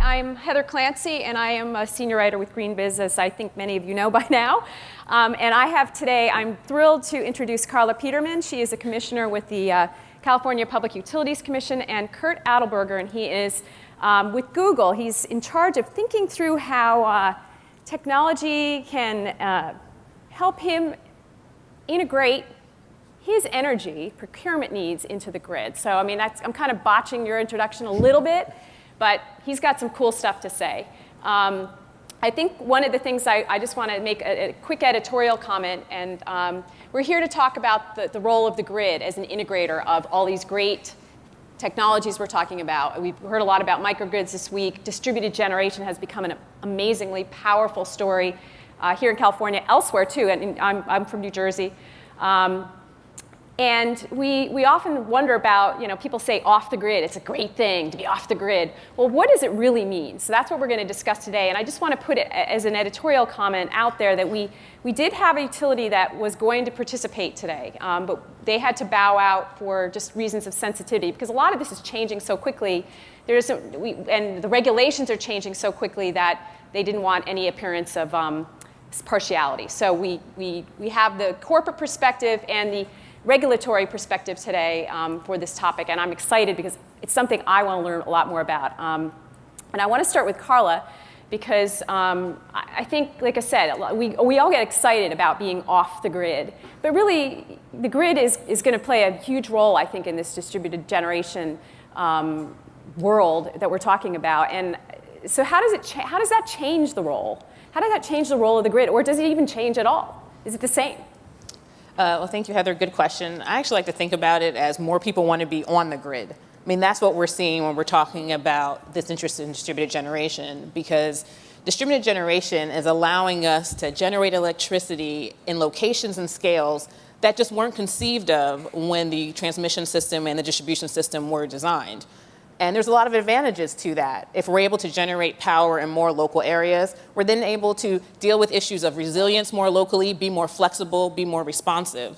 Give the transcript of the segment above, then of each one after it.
I'm Heather Clancy, and I am a senior writer with GreenBiz, as I think many of you know by now. And I have today, I'm thrilled to introduce Carla Peterman. She is a commissioner with the California Public Utilities Commission, and Kurt Adelberger, and he is with Google. He's in charge of thinking through how technology can help him integrate his energy procurement needs into the grid. So, I mean, I'm kind of botching your introduction a little bit, but he's got some cool stuff to say. I think one of the things I just want to make a quick editorial comment, and we're here to talk about the role of the grid as an integrator of all these great technologies we're talking about. We've heard a lot about microgrids this week. Distributed generation has become an amazingly powerful story here in California, elsewhere too, and I'm from New Jersey. And we often wonder about, people say off the grid, it's a great thing to be off the grid. Well, what does it really mean? So that's what we're going to discuss today. And I just want to put it as an editorial comment out there that we did have a utility that was going to participate today, but they had to bow out for just reasons of sensitivity, because a lot of this is changing so quickly. And the regulations are changing so quickly that they didn't want any appearance of partiality. So we have the corporate perspective and the regulatory perspective today for this topic, and I'm excited because it's something I want to learn a lot more about. And I want to start with Carla because I think, like I said, we all get excited about being off the grid, but really the grid is going to play a huge role, I think, in this distributed generation world that we're talking about. And so how does that change the role? How does that change the role of the grid, or does it even change at all? Is it the same? Well, thank you, Heather. Good question. I actually like to think about it as more people want to be on the grid. I mean, that's what we're seeing when we're talking about this interest in distributed generation, because distributed generation is allowing us to generate electricity in locations and scales that just weren't conceived of when the transmission system and the distribution system were designed. And there's a lot of advantages to that. If we're able to generate power in more local areas, we're then able to deal with issues of resilience more locally, be more flexible, be more responsive.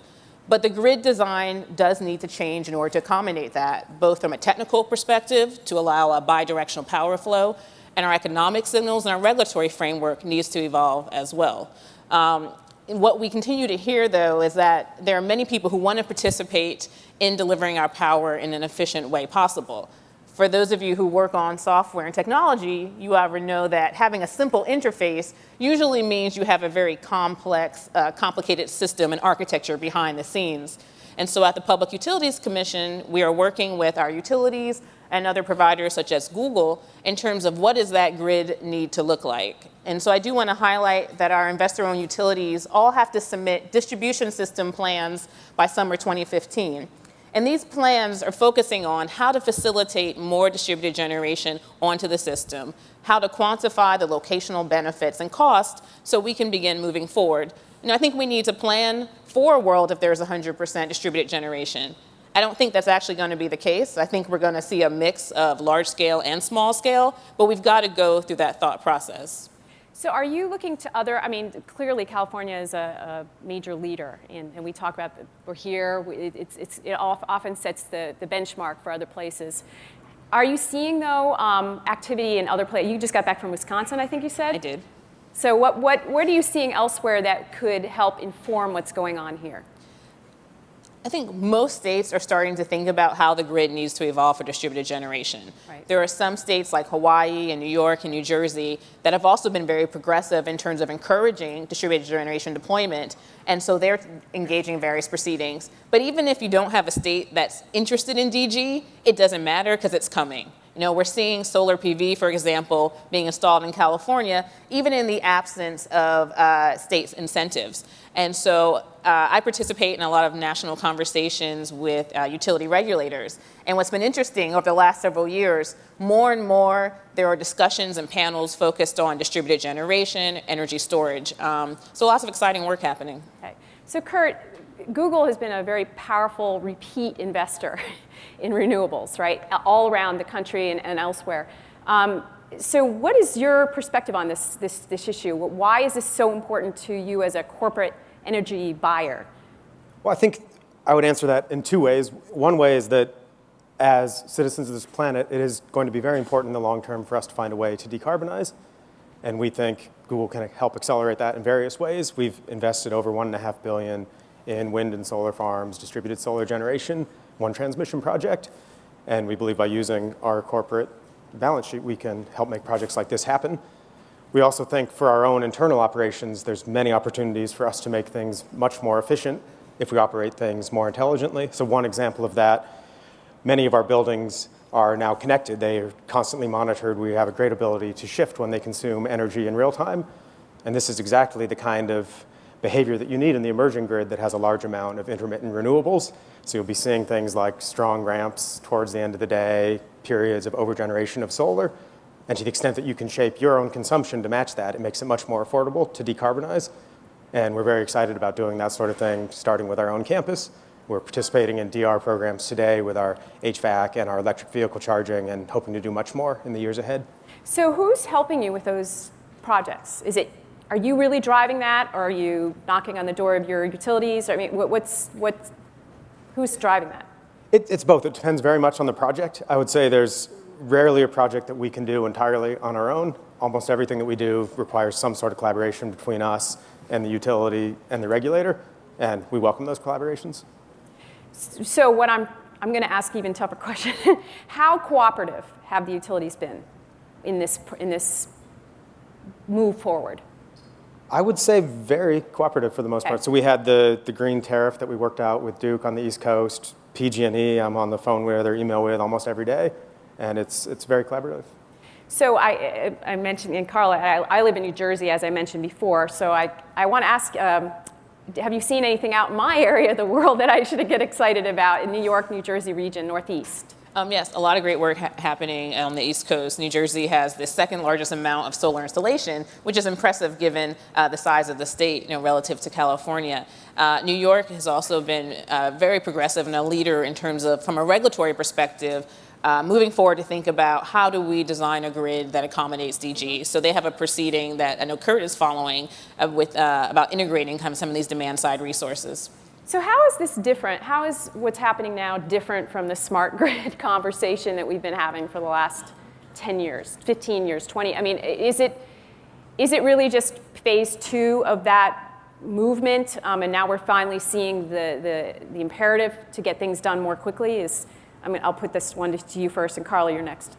But the grid design does need to change in order to accommodate that, both from a technical perspective to allow a bidirectional power flow, and our economic signals and our regulatory framework needs to evolve as well. What we continue to hear, though, is that there are many people who want to participate in delivering our power in an efficient way possible. For those of you who work on software and technology, you already know that having a simple interface usually means you have a very complex, complicated system and architecture behind the scenes. And so at the Public Utilities Commission, we are working with our utilities and other providers such as Google in terms of what does that grid need to look like. And so I do want to highlight that our investor-owned utilities all have to submit distribution system plans by summer 2015. And these plans are focusing on how to facilitate more distributed generation onto the system, how to quantify the locational benefits and costs so we can begin moving forward. I think we need to plan for a world if there's 100% distributed generation. I don't think that's actually going to be the case. I think we're going to see a mix of large scale and small scale, but we've got to go through that thought process. So are you looking to clearly California is a major leader, and we talk about, we're here, it often sets the benchmark for other places. Are you seeing, though, activity in other places? You just got back from Wisconsin, I think you said? I did. So what are you seeing elsewhere that could help inform what's going on here? I think most states are starting to think about how the grid needs to evolve for distributed generation. Right. There are some states like Hawaii and New York and New Jersey that have also been very progressive in terms of encouraging distributed generation deployment, and so they're engaging in various proceedings. But even if you don't have a state that's interested in DG, it doesn't matter because it's coming. We're seeing solar PV, for example, being installed in California, even in the absence of states' incentives. And so I participate in a lot of national conversations with utility regulators. And what's been interesting over the last several years, more and more there are discussions and panels focused on distributed generation, energy storage. So lots of exciting work happening. Okay. So Kurt, Google has been a very powerful repeat investor in renewables, right, all around the country and elsewhere. So what is your perspective on this issue? Why is this so important to you as a corporate energy buyer? Well, I think I would answer that in two ways. One way is that as citizens of this planet, it is going to be very important in the long term for us to find a way to decarbonize. And we think Google can help accelerate that in various ways. We've invested over $1.5 billion in wind and solar farms, distributed solar generation, one transmission project. And we believe by using our corporate balance sheet, we can help make projects like this happen. We also think for our own internal operations, there's many opportunities for us to make things much more efficient if we operate things more intelligently. So one example of that, many of our buildings are now connected. They are constantly monitored. We have a great ability to shift when they consume energy in real time. And this is exactly the kind of behavior that you need in the emerging grid that has a large amount of intermittent renewables. So you'll be seeing things like strong ramps towards the end of the day, periods of overgeneration of solar. And to the extent that you can shape your own consumption to match that, it makes it much more affordable to decarbonize. And we're very excited about doing that sort of thing, starting with our own campus. We're participating in DR programs today with our HVAC and our electric vehicle charging and hoping to do much more in the years ahead. So who's helping you with those projects? Are you really driving that, or are you knocking on the door of your utilities? I mean, who's driving that? It's both. It depends very much on the project. I would say there's rarely a project that we can do entirely on our own. Almost everything that we do requires some sort of collaboration between us and the utility and the regulator, and we welcome those collaborations. So what I'm going to ask an even tougher question. How cooperative have the utilities been in this move forward? I would say very cooperative for the most part. So we had the green tariff that we worked out with Duke on the East Coast. PG&E, I'm on the phone with or email with almost every day, and it's very collaborative. So I mentioned, and Carla, I live in New Jersey, as I mentioned before, so I want to ask, have you seen anything out in my area of the world that I should get excited about in New York, New Jersey region, Northeast? Yes, a lot of great work happening on the East Coast. New Jersey has the second largest amount of solar installation, which is impressive given the size of the state, relative to California. New York has also been very progressive and a leader in terms of, from a regulatory perspective, moving forward to think about how do we design a grid that accommodates DG. So they have a proceeding that I know Kurt is following about integrating kind of some of these demand-side resources. So how is this different? How is what's happening now different from the smart grid conversation that we've been having for the last 10 years, 15 years, 20? I mean, is it really just phase 2 of that movement, and now we're finally seeing the imperative to get things done more quickly? I'll put this one to you first, and Carla, you're next.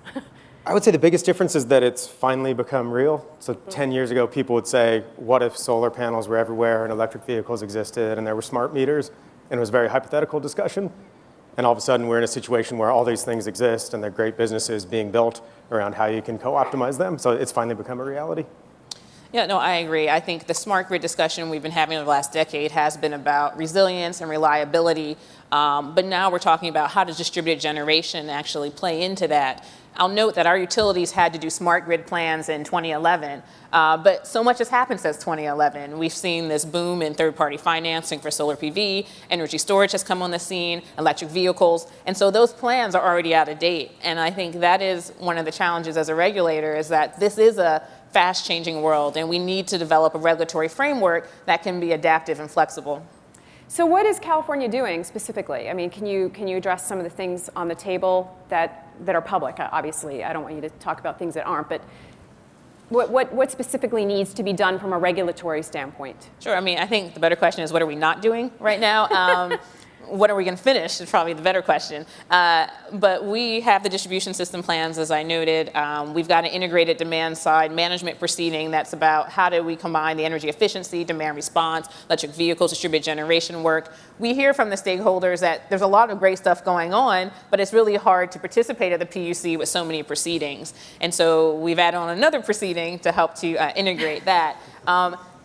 I would say the biggest difference is that it's finally become real. So 10 years ago, people would say, what if solar panels were everywhere and electric vehicles existed and there were smart meters? And it was a very hypothetical discussion. And all of a sudden, we're in a situation where all these things exist and there are great businesses being built around how you can co-optimize them. So it's finally become a reality. Yeah, no, I agree. I think the smart grid discussion we've been having over the last decade has been about resilience and reliability. But now we're talking about how does distributed generation actually play into that. I'll note that our utilities had to do smart grid plans in 2011, but so much has happened since 2011. We've seen this boom in third-party financing for solar PV, energy storage has come on the scene, electric vehicles, and so those plans are already out of date. And I think that is one of the challenges as a regulator, is that this is a fast-changing world, and we need to develop a regulatory framework that can be adaptive and flexible. So what is California doing specifically? I mean, can you address some of the things on the table that are public? Obviously, I don't want you to talk about things that aren't, but what specifically needs to be done from a regulatory standpoint? Sure. I mean, I think the better question is, what are we not doing right now? What are we going to finish is probably the better question. But we have the distribution system plans, as I noted. We've got an integrated demand side management proceeding that's about how do we combine the energy efficiency, demand response, electric vehicles, distributed generation work. We hear from the stakeholders that there's a lot of great stuff going on, but it's really hard to participate at the PUC with so many proceedings. And so we've added on another proceeding to help to integrate that.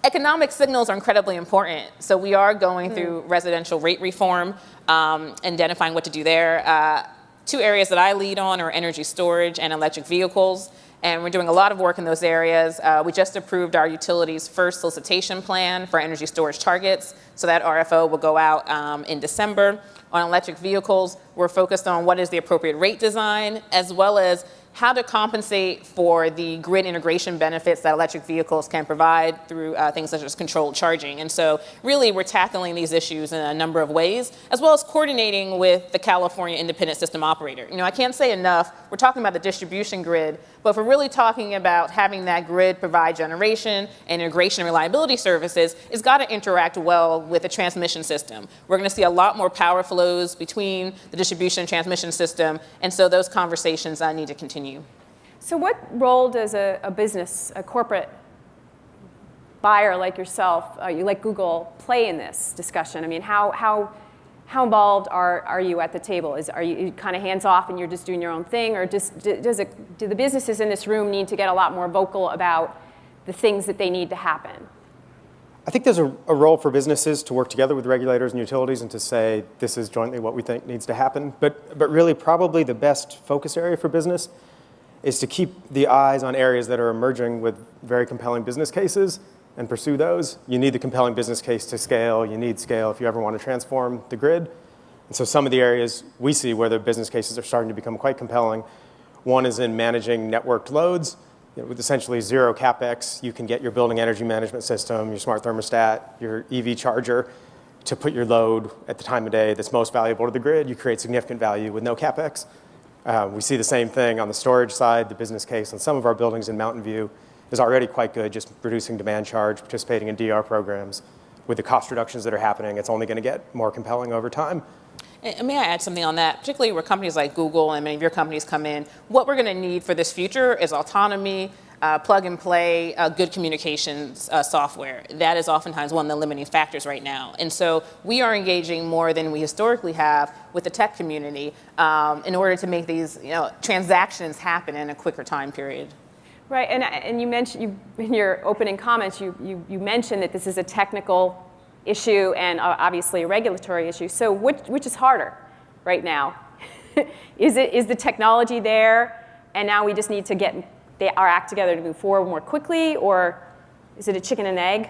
Economic signals are incredibly important. So we are going through residential rate reform, identifying what to do there. Two areas that I lead on are energy storage and electric vehicles. And we're doing a lot of work in those areas. We just approved our utility's first solicitation plan for energy storage targets. So that RFO will go out in December. On electric vehicles, we're focused on what is the appropriate rate design, as well as how to compensate for the grid integration benefits that electric vehicles can provide through things such as controlled charging. And so really we're tackling these issues in a number of ways, as well as coordinating with the California Independent System Operator. I can't say enough, we're talking about the distribution grid, but if we're really talking about having that grid provide generation and integration and reliability services, it's got to interact well with the transmission system. We're going to see a lot more power flows between the distribution and transmission system, and so those conversations need to continue. So what role does a business, a corporate buyer like yourself, you like Google, play in this discussion? I mean, how involved are you at the table? Are you kind of hands off and you're just doing your own thing, or do the businesses in this room need to get a lot more vocal about the things that they need to happen? I think there's a role for businesses to work together with regulators and utilities and to say this is jointly what we think needs to happen. But really probably the best focus area for business is to keep the eyes on areas that are emerging with very compelling business cases and pursue those. You need the compelling business case to scale. You need scale if you ever want to transform the grid. And so some of the areas we see where the business cases are starting to become quite compelling. One is in managing networked loads. With essentially zero CapEx, you can get your building energy management system, your smart thermostat, your EV charger to put your load at the time of day that's most valuable to the grid. You create significant value with no CapEx. We see the same thing on the storage side. The business case on some of our buildings in Mountain View is already quite good, just reducing demand charge, participating in DR programs. With the cost reductions that are happening, it's only going to get more compelling over time. And may I add something on that, particularly where companies like Google and many of your companies come in, what we're going to need for this future is autonomy, plug and play, good communications software. That is oftentimes one of the limiting factors right now. And so we are engaging more than we historically have with the tech community in order to make these transactions happen in a quicker time period. Right, and you mentioned, in your opening comments, you mentioned that this is a technical issue and obviously a regulatory issue. So which is harder right now? Is the technology there, and now we just need to get our act together to move forward more quickly, or is it a chicken and egg?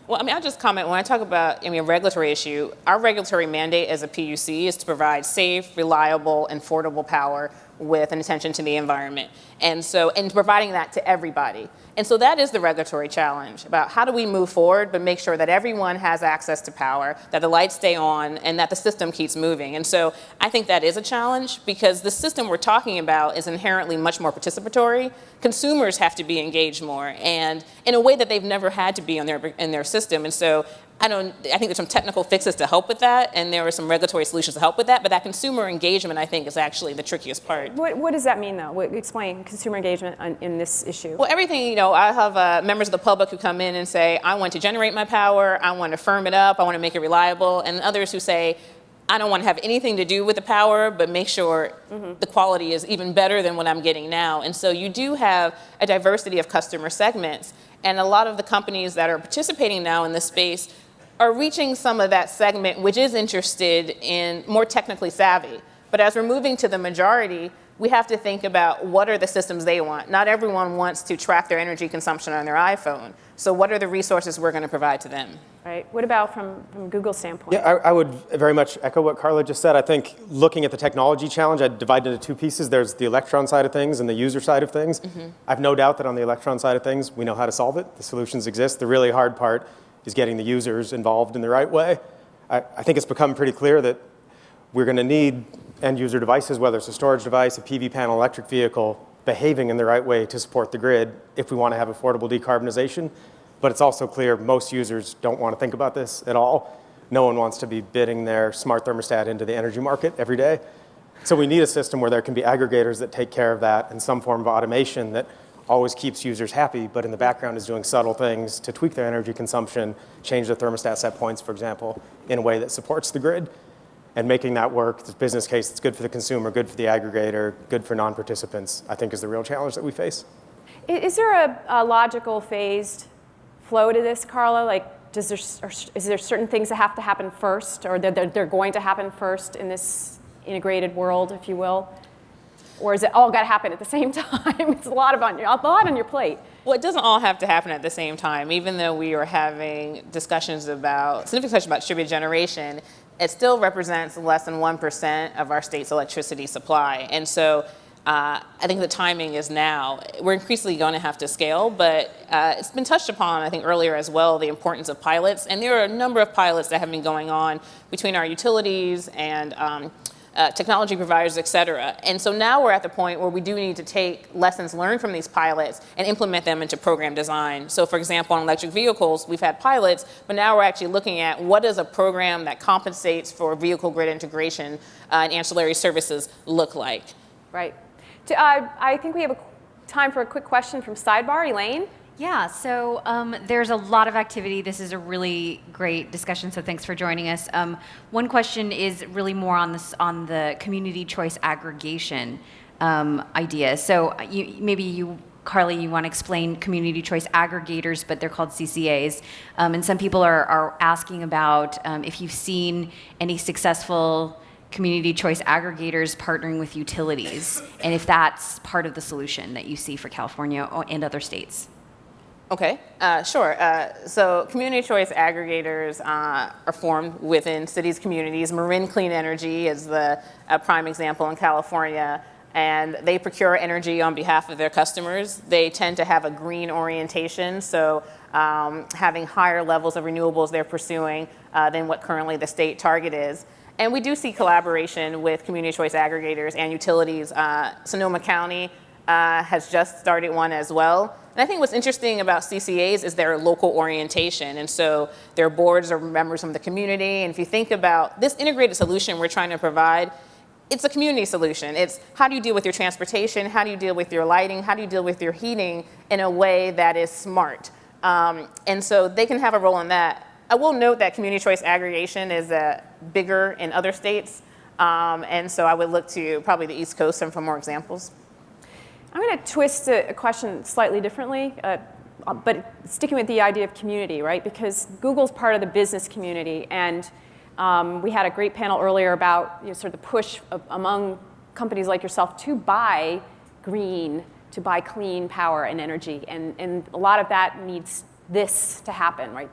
Well, I'll just comment, when I talk about a regulatory issue, our regulatory mandate as a PUC is to provide safe, reliable, and affordable power with an attention to the environment. And providing that to everybody. And so that is the regulatory challenge, about how do we move forward but make sure that everyone has access to power, that the lights stay on, and that the system keeps moving. And so I think that is a challenge, because the system we're talking about is inherently much more participatory. Consumers have to be engaged more, and in a way that they've never had to be in their system. And so I think there's some technical fixes to help with that, and there are some regulatory solutions to help with that, but that consumer engagement, I think, is actually the trickiest part. What does that mean, though? Explain consumer engagement in this issue. Well, everything, I have members of the public who come in and say, I want to generate my power, I want to firm it up, I want to make it reliable, and others who say, I don't want to have anything to do with the power, but make sure the quality is even better than what I'm getting now. And so you do have a diversity of customer segments, and a lot of the companies that are participating now in this space are reaching some of that segment which is interested in more technically savvy. But as we're moving to the majority, we have to think about what are the systems they want. Not everyone wants to track their energy consumption on their iPhone. So what are the resources we're going to provide to them? Right. What about from Google's standpoint? Yeah, I would very much echo what Carla just said. I think looking at the technology challenge, I'd divide it into two pieces. There's the electron side of things and the user side of things. I have no doubt that on the electron side of things, we know how to solve it. The solutions exist. The really hard part is getting the users involved in the right way. I think it's become pretty clear that we're going to need end user devices, whether it's a storage device, a PV panel, electric vehicle, behaving in the right way to support the grid if we want to have affordable decarbonization. But it's also clear most users don't want to think about this at all. No one wants to be bidding their smart thermostat into the energy market every day. So we need a system where there can be aggregators that take care of that and some form of automation that always keeps users happy, but in the background is doing subtle things to tweak their energy consumption, change the thermostat set points, for example, in a way that supports the grid. And making that work, this business case that's good for the consumer, good for the aggregator, good for non-participants, I think is the real challenge that we face. Is there a logical phased flow to this, Carla? Like, is there certain things that have to happen first, or they're going to happen first in this integrated world, if you will? Or is it all got to happen at the same time? It's a lot on your plate. Well, it doesn't all have to happen at the same time. Even though we are having significant discussions about distributed generation, it still represents less than 1% of our state's electricity supply. And so I think the timing is now. We're increasingly going to have to scale, but it's been touched upon, I think, earlier as well, the importance of pilots. And there are a number of pilots that have been going on between our utilities and technology providers, et cetera. And so now we're at the point where we do need to take lessons learned from these pilots and implement them into program design. So for example, on electric vehicles, we've had pilots, but now we're actually looking at what does a program that compensates for vehicle grid integration and ancillary services look like. Right. I think we have time for a quick question from Sidebar. Elaine? Yeah, so there's a lot of activity. This is a really great discussion, so thanks for joining us. One question is really more on the community choice aggregation idea. So maybe you, Carla, you want to explain community choice aggregators, but they're called CCAs. And some people are asking about if you've seen any successful community choice aggregators partnering with utilities, and if that's part of the solution that you see for California and other states. Okay, sure. So community choice aggregators are formed within cities, communities. Marin Clean Energy is the prime example in California, and they procure energy on behalf of their customers. They tend to have a green orientation, so having higher levels of renewables they're pursuing than what currently the state target is. And we do see collaboration with community choice aggregators and utilities. Sonoma County has just started one as well. And I think what's interesting about CCAs is their local orientation. And so their boards are members from the community. And if you think about this integrated solution we're trying to provide, it's a community solution. It's how do you deal with your transportation? How do you deal with your lighting? How do you deal with your heating in a way that is smart? And so they can have a role in that. I will note that community choice aggregation is bigger in other states. And so I would look to probably the East Coast for more examples. I'm going to twist a question slightly differently, but sticking with the idea of community, right? Because Google's part of the business community, and we had a great panel earlier about sort of the push among companies like yourself to buy green, to buy clean power and energy, and a lot of that needs this to happen, right?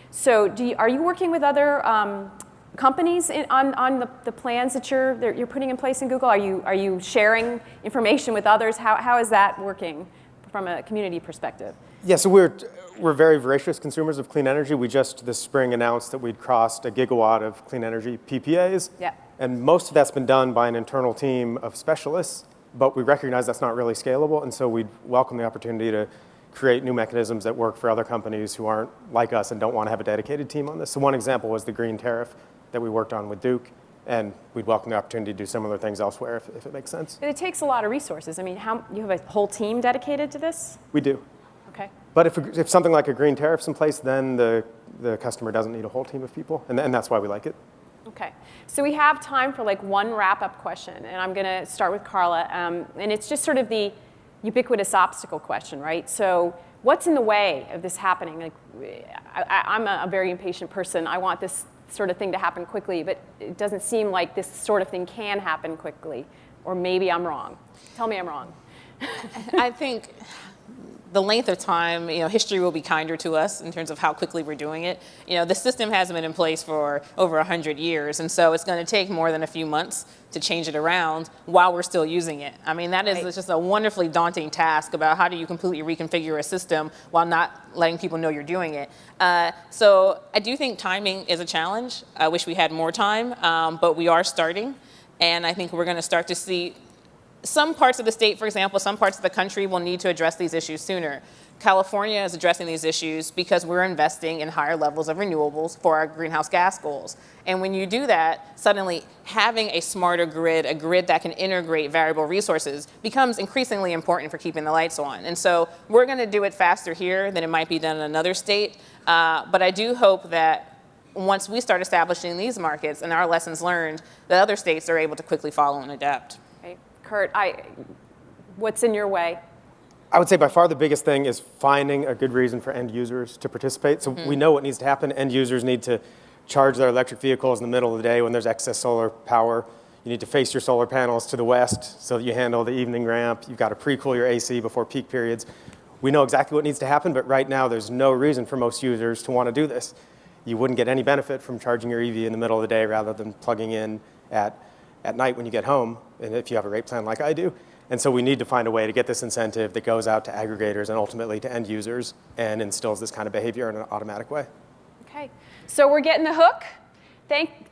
So are you working with other companies on the plans that you're putting in place in Google? Are you sharing information with others? How is that working from a community perspective? Yeah, so we're very voracious consumers of clean energy. We just this spring announced that we'd crossed 1 gigawatt of clean energy PPAs. Yeah. And most of that's been done by an internal team of specialists, but we recognize that's not really scalable, and so we'd welcome the opportunity to create new mechanisms that work for other companies who aren't like us and don't want to have a dedicated team on this. So one example was the green tariff that we worked on with Duke, and we'd welcome the opportunity to do similar things elsewhere if it makes sense. But it takes a lot of resources. I mean, you have a whole team dedicated to this? We do. Okay. But if something like a green tariff's in place, then the customer doesn't need a whole team of people, and that's why we like it. Okay, so we have time for like one wrap-up question, and I'm going to start with Carla, and it's just sort of the ubiquitous obstacle question, right? So what's in the way of this happening? Like, I'm a very impatient person. I want this sort of thing to happen quickly, but it doesn't seem like this sort of thing can happen quickly, or maybe I'm wrong. Tell me I'm wrong. I think the length of time, history will be kinder to us in terms of how quickly we're doing it. The system hasn't been in place for over 100 years, and so it's going to take more than a few months to change it around while we're still using it. I mean, that is just a wonderfully daunting task about how do you completely reconfigure a system while not letting people know you're doing it. So I do think timing is a challenge. I wish we had more time, but we are starting, and I think we're going to start to see some parts of the state, for example, some parts of the country will need to address these issues sooner. California is addressing these issues because we're investing in higher levels of renewables for our greenhouse gas goals. And when you do that, suddenly having a smarter grid, a grid that can integrate variable resources, becomes increasingly important for keeping the lights on. And so we're going to do it faster here than it might be done in another state. But I do hope that once we start establishing these markets and our lessons learned, that other states are able to quickly follow and adapt. Kurt, what's in your way? I would say by far the biggest thing is finding a good reason for end users to participate. So we know what needs to happen. End users need to charge their electric vehicles in the middle of the day when there's excess solar power. You need to face your solar panels to the west so that you handle the evening ramp. You've got to pre-cool your AC before peak periods. We know exactly what needs to happen, but right now there's no reason for most users to want to do this. You wouldn't get any benefit from charging your EV in the middle of the day rather than plugging in at night when you get home, and if you have a rate plan like I do. And so we need to find a way to get this incentive that goes out to aggregators and ultimately to end users and instills this kind of behavior in an automatic way. Okay, so we're getting the hook.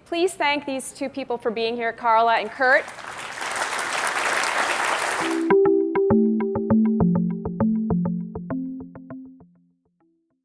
Please thank these two people for being here, Carla and Kurt.